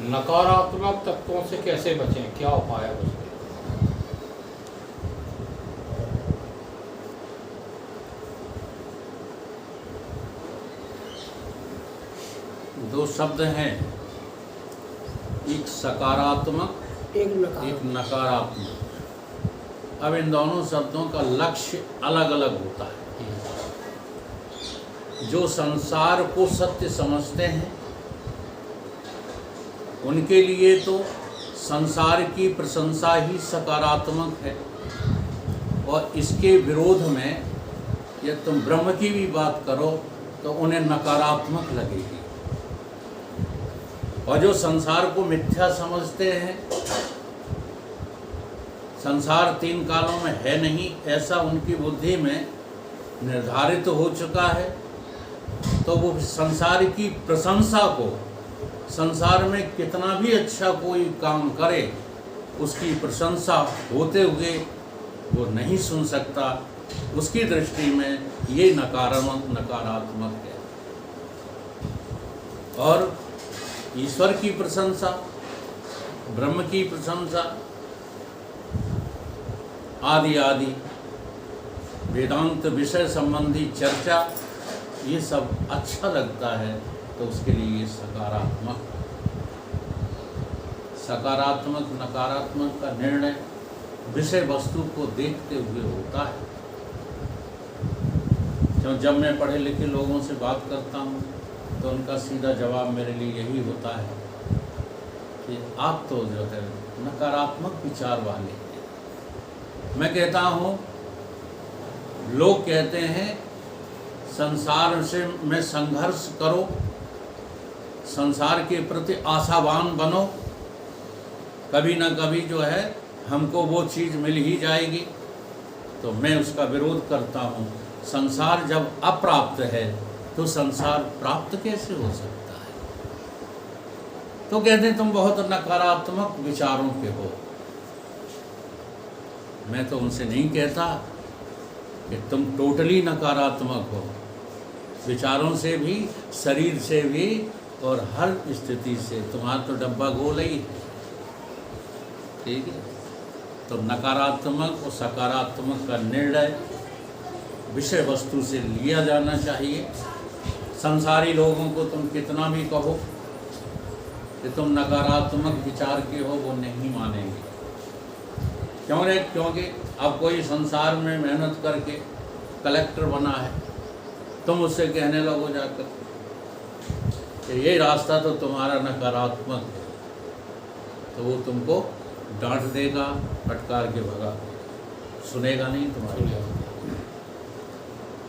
नकारात्मक तत्वों से कैसे बचें, क्या उपाय है उसके? दो शब्द हैं, एक सकारात्मक एक एक नकारात्मक। अब इन दोनों शब्दों का लक्ष्य अलग अलग होता है। जो संसार को सत्य समझते हैं उनके लिए तो संसार की प्रशंसा ही सकारात्मक है, और इसके विरोध में यदि तुम ब्रह्म की भी बात करो तो उन्हें नकारात्मक लगेगी। और जो संसार को मिथ्या समझते हैं, संसार तीन कालों में है नहीं ऐसा उनकी बुद्धि में निर्धारित हो चुका है, तो वो संसार की प्रशंसा को, संसार में कितना भी अच्छा कोई काम करे उसकी प्रशंसा होते हुए वो नहीं सुन सकता। उसकी दृष्टि में ये नकारात्मक है। और ईश्वर की प्रशंसा, ब्रह्म की प्रशंसा, आदि आदि वेदांत विषय संबंधी चर्चा, ये सब अच्छा लगता है, तो उसके लिए ये सकारात्मक नकारात्मक का निर्णय विषय वस्तु को देखते हुए होता है। जब मैं पढ़े लिखे लोगों से बात करता हूँ तो उनका सीधा जवाब मेरे लिए यही होता है कि आप तो जो है नकारात्मक विचार वाले हैं। मैं कहता हूँ, लोग कहते हैं संसार से में संघर्ष करो, संसार के प्रति आशावान बनो, कभी ना कभी जो है हमको वो चीज़ मिल ही जाएगी। तो मैं उसका विरोध करता हूँ। संसार जब अप्राप्त है तो संसार प्राप्त कैसे हो सकता है? तो कहते हैं तुम बहुत नकारात्मक विचारों के हो। मैं तो उनसे नहीं कहता कि तुम टोटली नकारात्मक हो, विचारों से भी, शरीर से भी, और हर स्थिति से। तुम्हारा तो डब्बा गोल ही है, ठीक है? तो नकारात्मक और सकारात्मक का निर्णय विषय वस्तु से लिया जाना चाहिए। संसारी लोगों को तुम कितना भी कहो कि तुम नकारात्मक विचार के हो, वो नहीं मानेंगे। क्यों रे? क्योंकि अब कोई संसार में मेहनत करके कलेक्टर बना है, तुम उससे कहने लगो जाकर कि ये रास्ता तो तुम्हारा नकारात्मक है, तो वो तुमको डांट देगा, फटकार के भगा, सुनेगा नहीं तुम्हारी।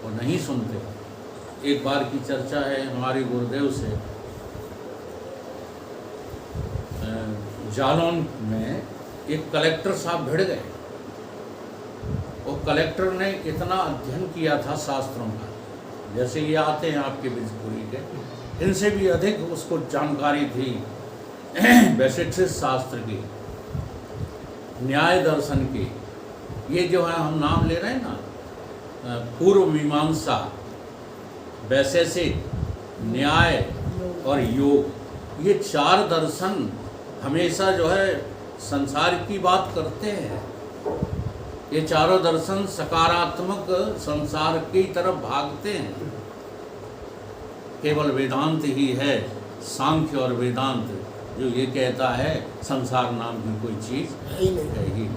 वो नहीं सुनते। एक बार की चर्चा है हमारे गुरुदेव से, जालौन में एक कलेक्टर साहब भिड़ गए। वो कलेक्टर ने इतना अध्ययन किया था शास्त्रों का, जैसे ये आते हैं आपके बिजपुरी के, इनसे भी अधिक उसको जानकारी थी वैशिष्ट शास्त्र की, न्याय दर्शन की। ये जो है हम नाम ले रहे हैं ना, पूर्व मीमांसा, वैशेषिक, न्याय और योग, ये चार दर्शन हमेशा जो है संसार की बात करते हैं। ये चारों दर्शन सकारात्मक संसार की तरफ भागते हैं। केवल वेदांत ही है, सांख्य और वेदांत, जो ये कहता है संसार नाम की कोई चीज़ है ही नहीं।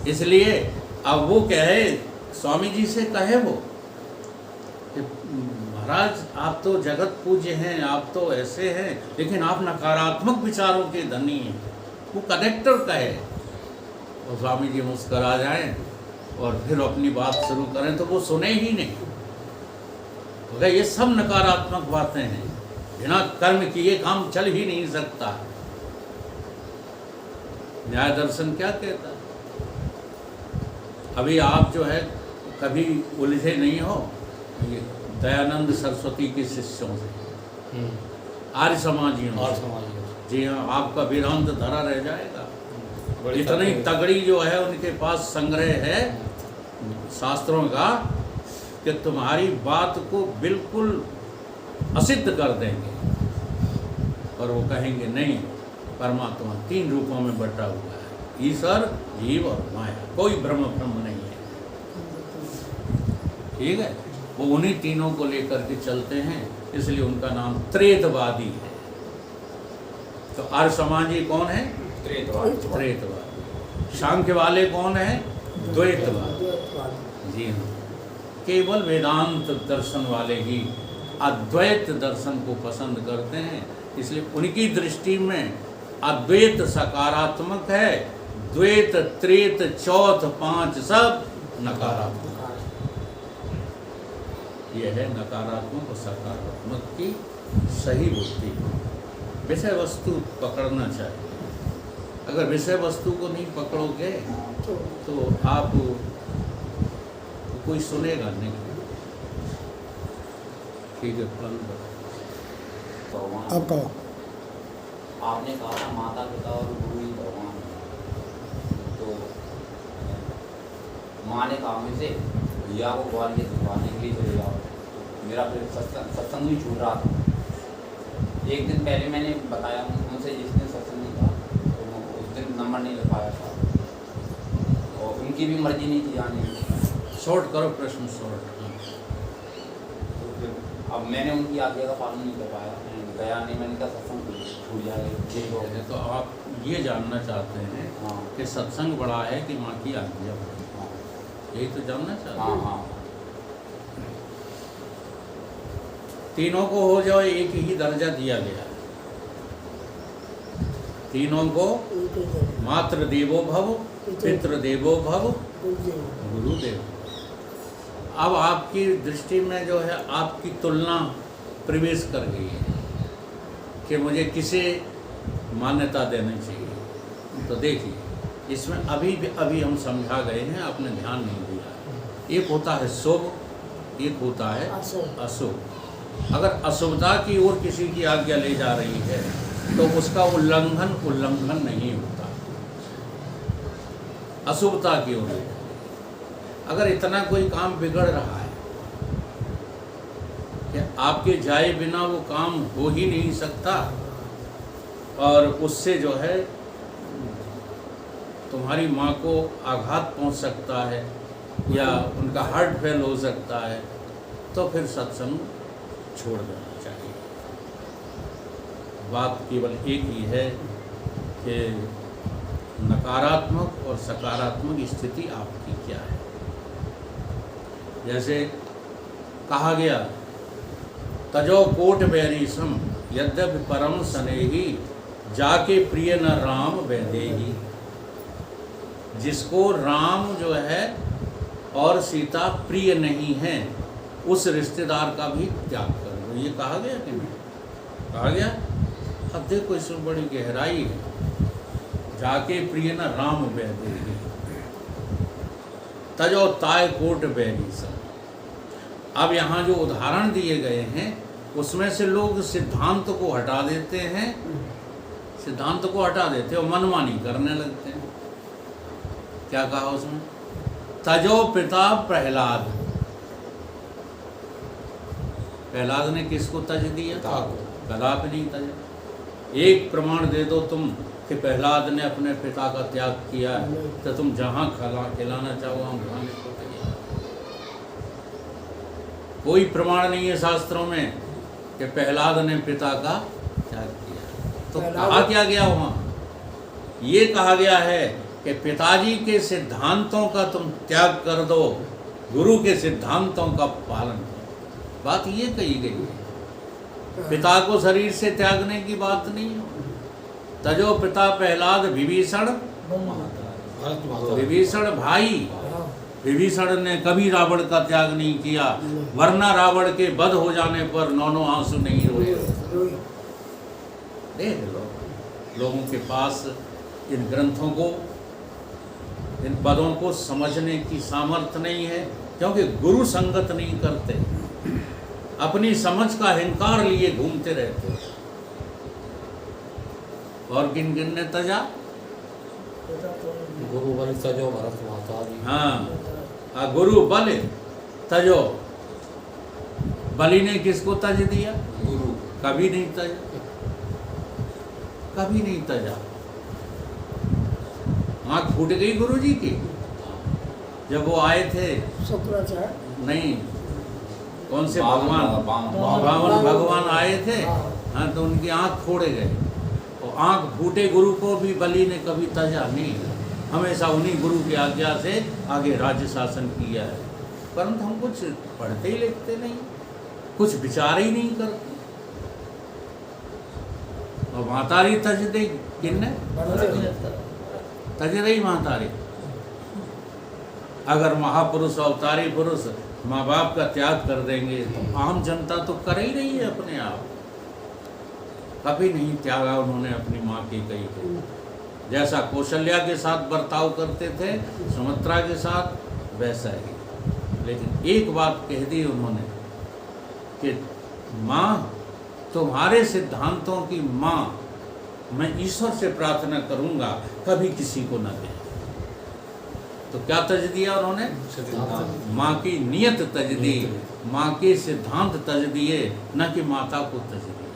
इसलिए अब वो कहे, स्वामी जी से कहे वो कि महाराज आप तो जगत पूज्य हैं, आप तो ऐसे हैं, लेकिन आप नकारात्मक विचारों के धनी हैं। वो कलेक्टर कहे और स्वामी जी मुस्करा जाएं और फिर अपनी बात शुरू करें, तो वो सुने ही नहीं। तो ये सब नकारात्मक बातें हैं, बिना कर्म किए काम चल ही नहीं सकता। न्याय दर्शन क्या कहता है? अभी आप जो है कभी उलझे नहीं हो ये दयानंद सरस्वती के शिष्यों से, आर्य समाजियों से। जी हाँ, आपका वेदांत धरा रह जाएगा। इतनी तगड़ी जो है उनके पास संग्रह है शास्त्रों का कि तुम्हारी बात को बिल्कुल असिद्ध कर देंगे। और वो कहेंगे नहीं, परमात्मा 3 रूपों में बटा हुआ है, ईश्वर, जीव और माया, कोई ब्रह्म नहीं है। ठीक है, वो उन्हीं तीनों को लेकर के चलते हैं, इसलिए उनका नाम त्रेतवादी है। तो आर्य समाजी कौन है? त्रेतवादी। सांख्य वाले कौन है? द्वैतवादी। जी हाँ, केवल वेदांत दर्शन वाले ही अद्वैत दर्शन को पसंद करते हैं, इसलिए उनकी दृष्टि में अद्वैत सकारात्मक है, द्वैत, त्रेत, चौथ, 5 सब नकारात्मक। यह है नकारात्मक और सकारात्मक की सही बुद्धि। विषय वस्तु पकड़ना चाहिए। अगर विषय वस्तु को नहीं पकड़ोगे तो आप कोई सुनेगा नहीं। ठीक है, अब कहो। आपने कहा था माता पिता और गुरु ही भगवान है, तो माँ ने कहा मुझसे भैया को ग्वालियर दिखवाने के लिए चले जाओ, तो मेरा फिर सत्संग ही छूट रहा था। एक दिन पहले मैंने बताया उनसे, जिस दिन सत्संग नहीं था तो उस दिन नंबर नहीं लिखवाया था, और उनकी भी मर्जी नहीं थी आने की। शॉर्ट करो प्रश्न, शॉर्ट। तो फिर अब मैंने उनकी आज्ञा का पालन नहीं कर पाया, गया नहीं, मैंने कहा सत्संग छूट जाएगा। ठीक है, तो आप ये जानना चाहते हैं हाँ कि सत्संग बड़ा है कि माँ की आज्ञा बड़ी है, हाँ यही तो जानना चाहते हाँ हैं। हाँ। तीनों को हो जाओ एक ही दर्जा दिया गया है। तीनों को मातृ देवो भव, पितृ देवो भव, गुरुदेव। अब आपकी दृष्टि में जो है आपकी तुलना प्रवेश कर गई है कि मुझे किसे मान्यता देनी चाहिए। तो देखिए, इसमें अभी हम समझा गए हैं, आपने ध्यान नहीं दिया। एक होता है शुभ, एक होता है अशुभ। अगर अशुभता की ओर किसी की आज्ञा ले जा रही है तो उसका उल्लंघन नहीं होता, अशुभता की ओर। अगर इतना कोई काम बिगड़ रहा है कि आपके जाए बिना वो काम हो ही नहीं सकता, और उससे जो है तुम्हारी माँ को आघात पहुँच सकता है या उनका हार्ट फेल हो सकता है, तो फिर सत्संग छोड़ देना चाहिए। बात केवल एक ही है कि नकारात्मक और सकारात्मक स्थिति आपकी क्या है। जैसे कहा गया, तजो कोट बैरीसम यद्यपि परम स्नेही, जाके प्रिय न राम वैदेही। जिसको राम जो है और सीता प्रिय नहीं है, उस रिश्तेदार का भी त्याग कर दो। ये कहा गया कि नहीं कहा गया? अब देखो इसमें बड़ी गहराई है। जाके प्रिय न राम वैदेही, तजो ताय कोट बैरीसम। अब यहाँ जो उदाहरण दिए गए हैं उसमें से लोग सिद्धांत को हटा देते हैं, सिद्धांत को हटा देते और मनमानी करने लगते हैं। क्या कहा उसमें? तजो पिता प्रहलाद। प्रहलाद ने किसको तज दिया? कदापि नहीं तजा। एक प्रमाण दे दो तुम कि प्रहलाद ने अपने पिता का त्याग किया, तो तुम जहाँ खिलाना चाहो हम खाने को तैयार। कोई प्रमाण नहीं है शास्त्रों में कि प्रहलाद ने पिता का त्याग किया। तो कहा क्या गया वहाँ? ये कहा गया है कि पिताजी के सिद्धांतों का तुम त्याग कर दो, गुरु के सिद्धांतों का पालन करो। बात ये कही गई है। पिता को शरीर से त्यागने की बात नहीं है। तजो पिता प्रहलाद विभीषण, विभीषण भाई, विभीषण ने कभी रावण का त्याग नहीं किया, वरना रावण के वध हो जाने पर 9 आंसू नहीं रोए। देख लो, लोगों के पास इन ग्रंथों को, इन पदों को समझने की सामर्थ्य नहीं है, क्योंकि गुरु संगत नहीं करते, अपनी समझ का हिंकार लिए घूमते रहते। और किन किन ने तजा? गुरु बल तजो भरत माता जी। हाँ, गुरु बल तजो। बलि ने किसको तज दिया? गुरु। कभी नहीं तजा। कभी नहीं तजा। आँख फूट गई गुरुजी की जब वो आए थे, शुक्राचार्य नहीं कौन से बावन भगवान भगवान आए थे। हाँ, तो उनकी आँख फोड़े गए। और आँख फूटे गुरु को भी बलि ने कभी तजा नहीं, हमेशा उन्हीं गुरु की आज्ञा से आगे राज्य शासन किया है। परंतु हम कुछ पढ़ते ही लिखते नहीं, कुछ विचार ही नहीं करते। और महतारी तज दे किन्ने तज रही महतारी। अगर महापुरुष अवतारी पुरुष माँ बाप का त्याग कर देंगे तो आम जनता तो कर ही रही है अपने आप। कभी नहीं त्यागा उन्होंने अपनी माँ की कही को। जैसा कौशल्या के साथ बर्ताव करते थे सुमित्रा के साथ, वैसा ही। लेकिन एक बात कह दी उन्होंने कि माँ, तुम्हारे सिद्धांतों की माँ मैं ईश्वर से प्रार्थना करूँगा कभी किसी को न दे। तो क्या तज दिया उन्होंने? माँ की नियत तज दी, माँ के सिद्धांत तज दिए, न कि माता को तज दिए।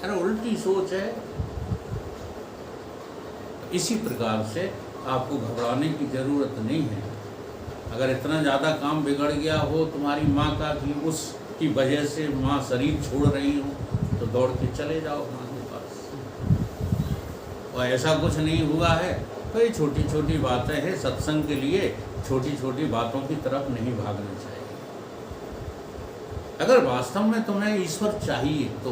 अरे उल्टी सोच है। इसी प्रकार से आपको घबराने की जरूरत नहीं है। अगर इतना ज़्यादा काम बिगड़ गया हो तुम्हारी माँ का कि उसकी वजह से माँ शरीर छोड़ रही हो, तो दौड़ के चले जाओ माँ के पास। और ऐसा कुछ नहीं हुआ है तो ये छोटी छोटी बातें हैं। सत्संग के लिए छोटी छोटी बातों की तरफ नहीं भागना चाहिए। अगर वास्तव में तुम्हें ईश्वर चाहिए तो